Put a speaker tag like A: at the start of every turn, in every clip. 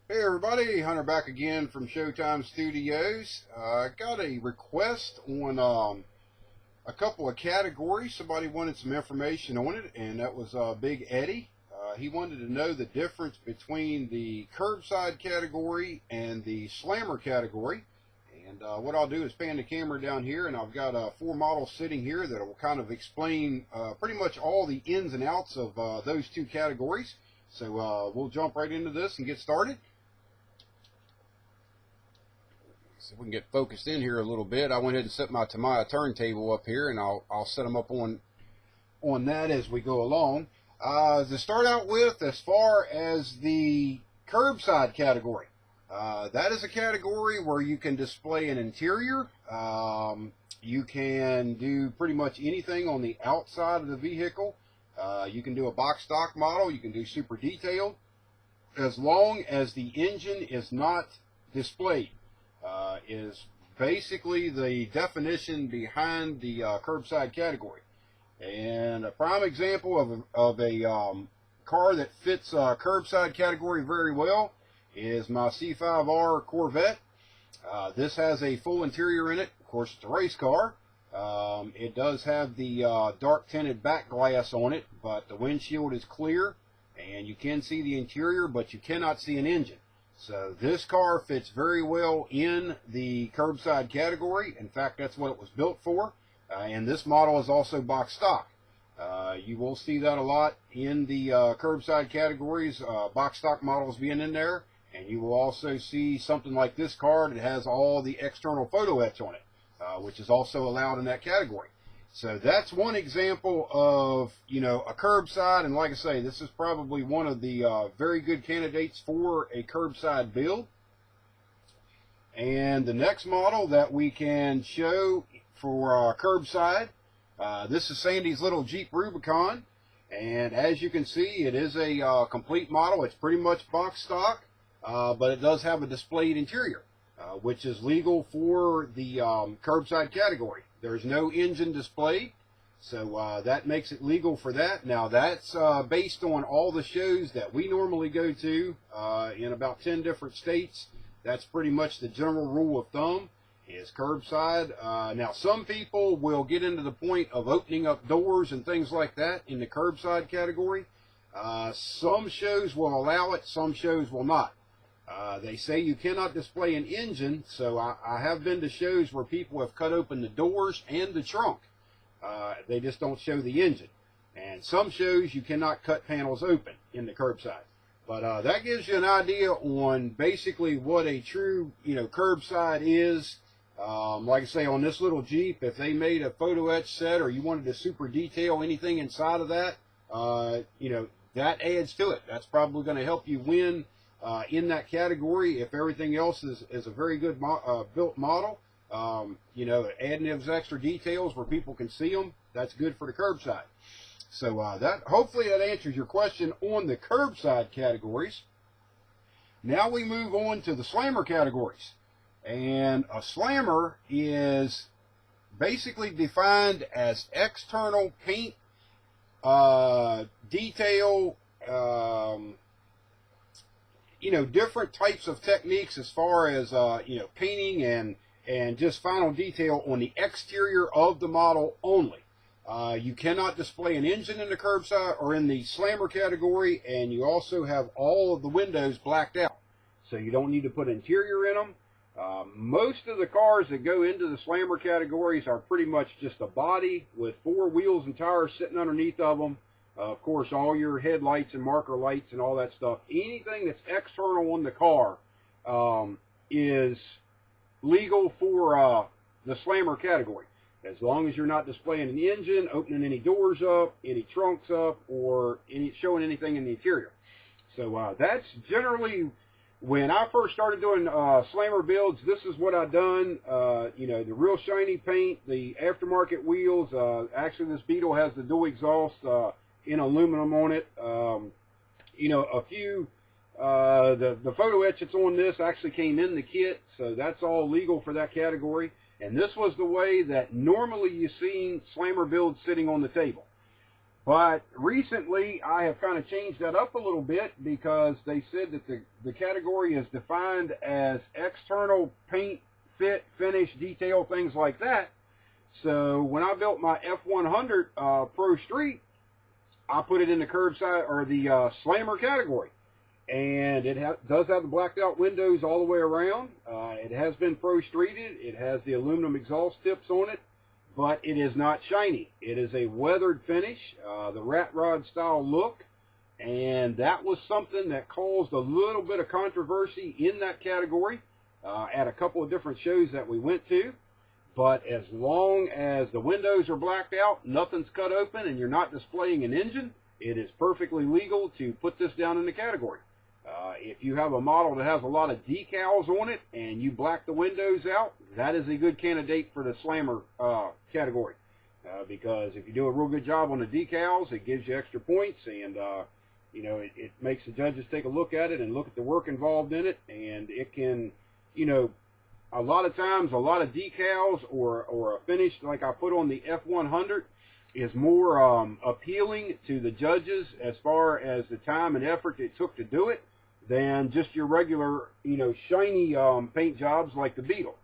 A: Hey everybody, Hunter back again from Showtime Studios. I got a request on a couple of categories. Somebody wanted some information on it, and that was Big Eddie. He wanted to know the difference between the curbside category and the slammer category. And what I'll do is pan the camera down here, and I've got four models sitting here that will kind of explain pretty much all the ins and outs of those two categories. So we'll jump right into this and get started. So if we can get focused in here a little bit, I went ahead and set my Tamiya turntable up here, and I'll set them up on that as we go along. To start out with, as far as the curbside category, that is a category where you can display an interior. You can do pretty much anything on the outside of the vehicle. You can do a box stock model. You can do super detailed, as long as the engine is not displayed. Is basically the definition behind the curbside category. And a prime example of a car that fits curbside category very well is my C5R Corvette. This has a full interior in it. Of course, it's a race car. It does have the dark tinted back glass on it, but the windshield is clear, and you can see the interior, but you cannot see an engine. So this car fits very well in the curbside category. In fact, that's what it was built for. And this model is also box stock. You will see that a lot in the curbside categories, box stock models being in there. And you will also see something like this car that has all the external photo etch on it, which is also allowed in that category. So that's one example of, a curbside, and like I say, this is probably one of the very good candidates for a curbside build. And the next model that we can show for curbside, this is Sandy's little Jeep Rubicon, and as you can see, it is a complete model. It's pretty much box stock, but it does have a displayed interior, which is legal for the curbside category. There's no engine displayed, so that makes it legal for that. Now, that's based on all the shows that we normally go to in about 10 different states. That's pretty much the general rule of thumb, is curbside. Now, some people will get into the point of opening up doors and things like that in the curbside category. Some shows will allow it, some shows will not. They say you cannot display an engine, so I have been to shows where people have cut open the doors and the trunk. They just don't show the engine. And some shows you cannot cut panels open in the curbside. But that gives you an idea on basically what a true, curbside is. Like I say, on this little Jeep, if they made a photo etch set or you wanted to super detail anything inside of that, that adds to it. That's probably going to help you win in that category. If everything else is a very good built model, adding those extra details where people can see them, that's good for the curbside. So hopefully that answers your question on the curbside categories. Now we move on to the slammer categories. And a slammer is basically defined as external paint, detail, different types of techniques as far as, painting and just final detail on the exterior of the model only. You cannot display an engine in the curbside or in the slammer category, and you also have all of the windows blacked out. So you don't need to put interior in them. Most of the cars that go into the slammer categories are pretty much just a body with four wheels and tires sitting underneath of them. Of course, all your headlights and marker lights and all that stuff. Anything that's external on the car is legal for the slammer category, as long as you're not displaying an engine, opening any doors up, any trunks up, or showing anything in the interior. So that's generally, when I first started doing slammer builds, this is what I've done. The real shiny paint, the aftermarket wheels. Actually, this Beetle has the dual exhaust in aluminum on it. A few, the photo etch that's on this actually came in the kit, so that's all legal for that category. And this was the way that normally you seen slammer builds sitting on the table. But recently, I have kind of changed that up a little bit because they said that the category is defined as external paint, fit, finish, detail, things like that. So when I built my F100 Pro Street, I put it in the curbside or the slammer category. And it does have the blacked out windows all the way around. It has been Pro Streeted. It has the aluminum exhaust tips on it, but it is not shiny. It is a weathered finish, the rat rod style look, and that was something that caused a little bit of controversy in that category at a couple of different shows that we went to. But as long as the windows are blacked out, nothing's cut open, and you're not displaying an engine, it is perfectly legal to put this down in the category. If you have a model that has a lot of decals on it and you black the windows out, that is a good candidate for the slammer category. Because if you do a real good job on the decals, it gives you extra points, and you know, it makes the judges take a look at it and look at the work involved in it, and it can, you know, a lot of times, a lot of decals or a finish like I put on the F100 is more appealing to the judges as far as the time and effort it took to do it than just your regular, you know, shiny paint jobs like the Beetle.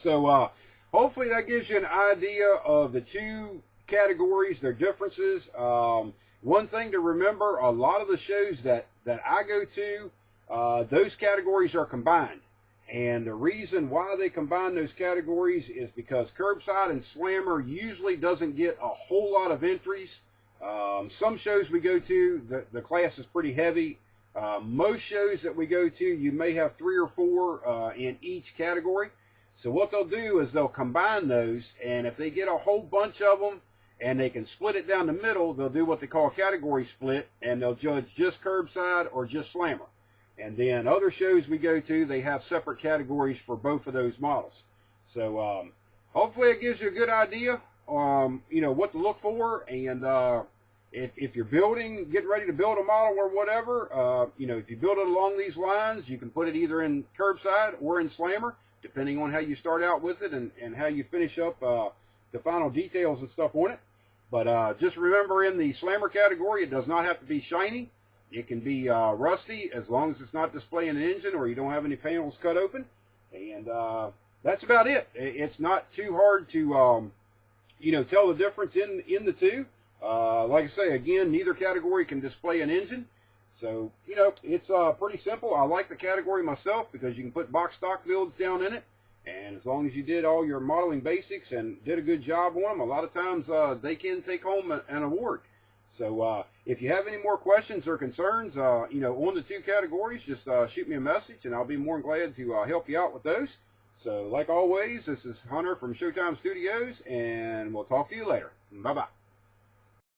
A: So hopefully that gives you an idea of the two categories, their differences. One thing to remember, a lot of the shows that I go to, those categories are combined. And the reason why they combine those categories is because curbside and slammer usually doesn't get a whole lot of entries. Some shows we go to, the class is pretty heavy. Most shows that we go to, you may have 3 or 4 in each category. So what they'll do is they'll combine those, and if they get a whole bunch of them and they can split it down the middle, they'll do what they call category split, and they'll judge just curbside or just slammer. And then other shows we go to, they have separate categories for both of those models. So hopefully it gives you a good idea, you know, what to look for. And if you're getting ready to build a model or whatever, you know, if you build it along these lines, you can put it either in curbside or in slammer, depending on how you start out with it and how you finish up the final details and stuff on it. But just remember, in the slammer category, it does not have to be shiny. It can be rusty as long as it's not displaying an engine or you don't have any panels cut open. And that's about it. It's not too hard to, you know, tell the difference in the two. Like I say, again, neither category can display an engine. So, you know, it's pretty simple. I like the category myself because you can put box stock builds down in it. And as long as you did all your modeling basics and did a good job on them, a lot of times they can take home an award. So if you have any more questions or concerns, you know, on the two categories, just shoot me a message, and I'll be more than glad to help you out with those. So like always, this is Hunter from Showtime Studios, and we'll talk to you later. Bye-bye.